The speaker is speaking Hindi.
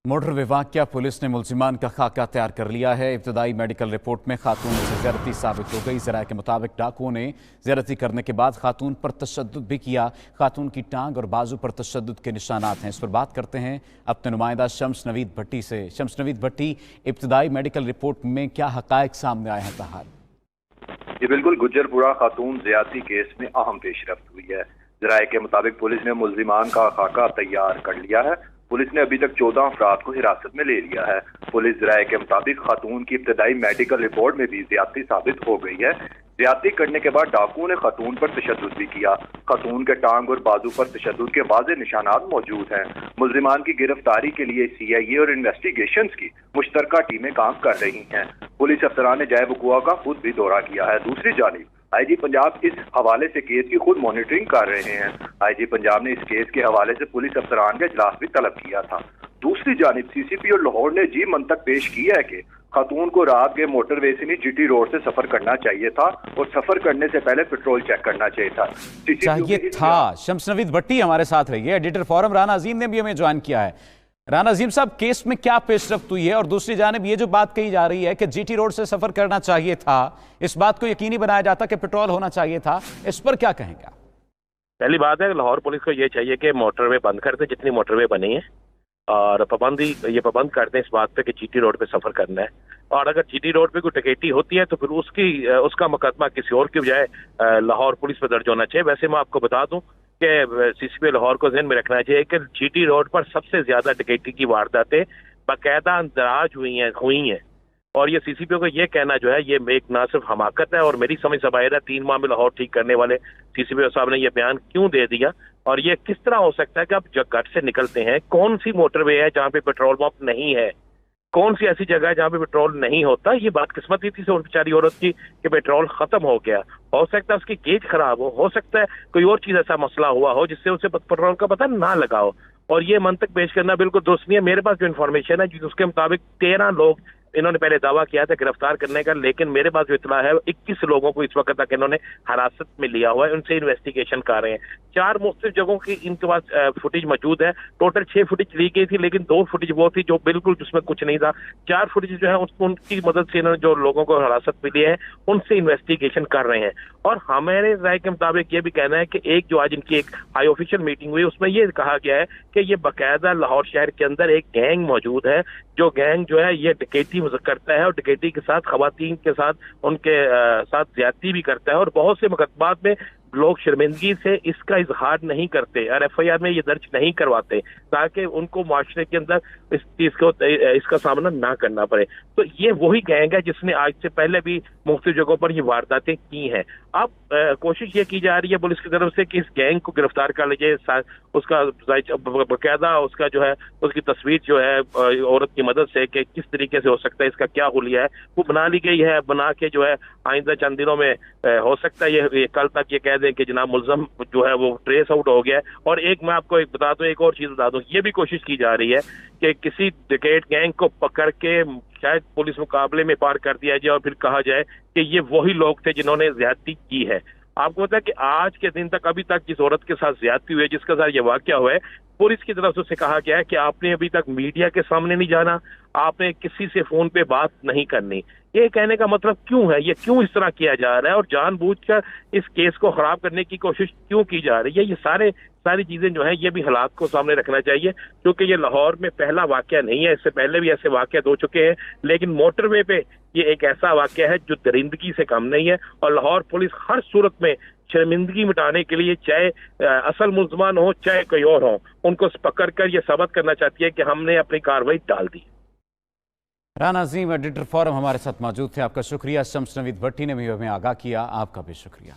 मोटर विभाग पुलिस ने मुलजिमान का खाका तैयार कर लिया है। इब्तदाई मेडिकल रिपोर्ट में खातून से ज्यादती साबित हो गई। ज़राए के मुताबिक डाकुओं ने ज्यादती करने के बाद खातून पर तशद्दुद भी किया। खातून की टांग और बाजू पर तशद्दुद के निशानात हैं। इस पर बात करते हैं अपने नुमाइंदा शम्स नवीद भट्टी से। शम्स नवीद भट्टी, इब्तदाई मेडिकल रिपोर्ट में क्या हकायक सामने आए हैं? तहार जी बिल्कुल, गुज्जरपुरा खातून ज्यादती केस में अहम पेशरफ्त हुई है। ज़राए के मुताबिक पुलिस ने मुलजिमान का खाका तैयार कर लिया है। पुलिस ने अभी तक 14 अफराद को हिरासत में ले लिया है। पुलिस ज़राए के मुताबिक खातून की इब्तदाई मेडिकल रिपोर्ट में भी ज्यादती साबित हो गई है। ज्यादती करने के बाद डाकुओं ने खातून पर तशद्दुद भी किया। खातून के टांग और बाजू पर तशद्दुद के वाज़ेह निशानात मौजूद हैं। मुलजिमान की गिरफ्तारी के लिए CIA और इन्वेस्टिगेशंस की मुश्तरका टीमें काम कर रही हैं। पुलिस अफसरान ने जाए वक़ुआ का खुद भी दौरा किया है। दूसरी जानिब IG पंजाब इस हवाले से केस की खुद मॉनिटरिंग कर रहे हैं। IG पंजाब ने इस केस के हवाले से पुलिस अफसरान का इजलास भी तलब किया था। दूसरी जानिब CCP और लाहौर ने जी मंतक पेश की है कि खातून को रात के मोटरवे से नहीं GT रोड से सफर करना चाहिए था और सफर करने से पहले पेट्रोल चेक करना चाहिए था। शम्स नवीद भट्टी हमारे साथ रहिए। एडिटर फोरम राना अजीम ने भी हमें ज्वाइन किया है। राना अजीम साहब, केस में क्या पेशरफ्त हुई है? और दूसरी जानिब ये जो बात कही जा रही है कि GT रोड से सफर करना चाहिए था, इस बात को यकीनी बनाया जाता कि पेट्रोल होना चाहिए था, इस पर क्या कहेंगे? पहली बात है, लाहौर पुलिस को ये चाहिए कि मोटरवे बंद कर दे, जितनी मोटरवे बनी है, और पाबंद कर दें इस बात पे कि GT रोड पे सफर करना है। और अगर GT रोड पे कोई डकैती होती है तो फिर उसका मुकदमा किसी और की बजाय लाहौर पुलिस पे दर्ज होना चाहिए। वैसे मैं आपको बता दूं कि CCP लाहौर को ध्यान में रखना चाहिए कि GT रोड पर सबसे ज्यादा डकैती की वारदातें बाकायदा अंदराज हुई हैं। और ये CCP को ये कहना जो है, ये एक ना सिर्फ हमाकत है, और मेरी समझ से बाहर है 3 माह में लाहौर ठीक करने वाले CCP साहब ने ये बयान क्यों दे दिया, और ये किस तरह हो सकता है कि आप जब घर से निकलते हैं, कौन सी मोटरवे है जहाँ पे पेट्रोल पंप नहीं है, कौन सी ऐसी जगह है जहाँ पे पेट्रोल नहीं होता। ये बात किस्मती थी उस बेचारी औरत की कि पेट्रोल खत्म हो गया। हो सकता है उसकी गेज खराब हो सकता है कोई और चीज ऐसा मसला हुआ हो जिससे उसे पेट्रोल का पता ना लगा हो, और ये मंतक पेश करना बिल्कुल दुरुस्त नहीं है। मेरे पास जो इन्फॉर्मेशन है उसके मुताबिक 13 लोग इन्होंने पहले दावा किया था गिरफ्तार करने का, लेकिन मेरे पास जो इतला है 21 लोगों को इस वक्त तक इन्होंने हिरासत में लिया हुआ है, उनसे इन्वेस्टिगेशन कर रहे हैं। 4 मुख्तलिफ जगहों की इनके पास फुटेज मौजूद है। टोटल 6 फुटेज ली गई थी, लेकिन 2 फुटेज वो थी जो बिल्कुल जिसमें कुछ नहीं था। 4 फुटेज जो है उनकी मदद से इन्होंने जो लोगों को हिरासत मिली है उनसे इन्वेस्टिगेशन कर रहे हैं। और हमारे राय के मुताबिक ये भी कहना है कि एक जो आज इनकी एक हाई ऑफिशियल मीटिंग हुई उसमें ये कहा गया है कि ये बाकायदा लाहौर शहर के अंदर एक गैंग मौजूद है, जो गैंग जो है ये डकैती करता है, और डकैती के साथ खवातीन के साथ उनके साथ ज्यादती भी करता है। और बहुत से मुकदमात में लोग शर्मिंदगी से इसका इजहार नहीं करते और FIR में ये दर्ज नहीं करवाते, ताकि उनको माशरे के अंदर इस चीज को इसका सामना ना करना पड़े। तो ये वही गैंग है जिसने आज से पहले भी मुख्तलिफ जगहों पर ये वारदातें की हैं। अब कोशिश ये की जा रही है पुलिस की तरफ से कि इस गैंग को गिरफ्तार कर लीजिए, उसका बाकायदा उसका जो है उसकी तस्वीर जो है औरत की मदद से कि किस तरीके से हो सकता है, इसका क्या हुलिया है, वो बना ली गई है। बना के जो है आइंदा चंद दिनों में हो सकता है ये कल तक ये कह दें कि जनाब मुलजम जो है वो ट्रेस आउट हो गया है। और एक मैं आपको एक बता दूं, एक और चीज बता दूं, ये भी कोशिश की जा रही है कि किसी डकैत गैंग को पकड़ के शायद पुलिस मुकाबले में पार कर दिया जाए और फिर कहा जाए कि ये वही लोग थे जिन्होंने ज्यादती की है। आपको पता है कि आज के दिन तक अभी तक जिस औरत के साथ ज्यादती हुई है, जिसके साथ ये वाकया हुआ है, पुलिस की तरफ से उसे कहा गया है कि आपने अभी तक मीडिया के सामने नहीं जाना, आपने किसी से फोन पे बात नहीं करनी। ये कहने का मतलब क्यों है, ये क्यों इस तरह किया जा रहा है और जानबूझकर इस केस को खराब करने की कोशिश क्यों की जा रही है? ये सारी चीजें जो है ये भी हालात को सामने रखना चाहिए, क्योंकि ये लाहौर में पहला वाकया नहीं है, इससे पहले भी ऐसे वाकया हो चुके हैं। लेकिन मोटरवे पे ये एक ऐसा वाकया है जो दरिंदगी से कम नहीं है, और लाहौर पुलिस हर सूरत में शर्मिंदगी मिटाने के लिए, चाहे असल मुल्ज़मान हो चाहे कोई और हो, उनको पकड़ कर ये साबित करना चाहती है कि हमने अपनी कार्रवाई डाल दी। राना अजीम, एडिटर फोरम, हमारे साथ मौजूद थे। आपका शुक्रिया। शम्स नवीद भट्टी ने भी हमें आगाह किया, आपका भी शुक्रिया।